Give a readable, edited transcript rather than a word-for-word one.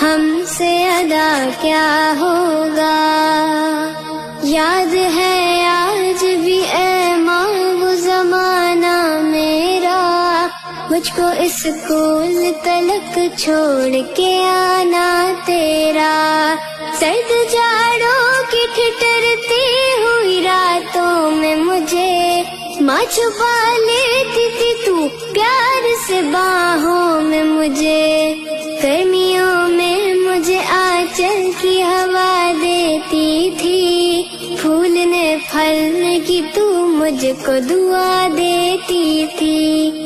ہم سے ادا کیا ہوگا. یاد ہے آج بھی اے ماں وہ زمانہ میرا، مجھ کو اسکول تلک چھوڑ کے آنا تیرا. سرد جاڑوں کی ٹھٹرتی ہوئی راتوں میں مجھے ماں چھپا لیتی تھی تو پیار سے باہوں میں مجھے. گرمیوں میں مجھے آنچل کی ہوا دیتی تھی، پھولنے پھلنے کی تو مجھ کو دعا دیتی تھی.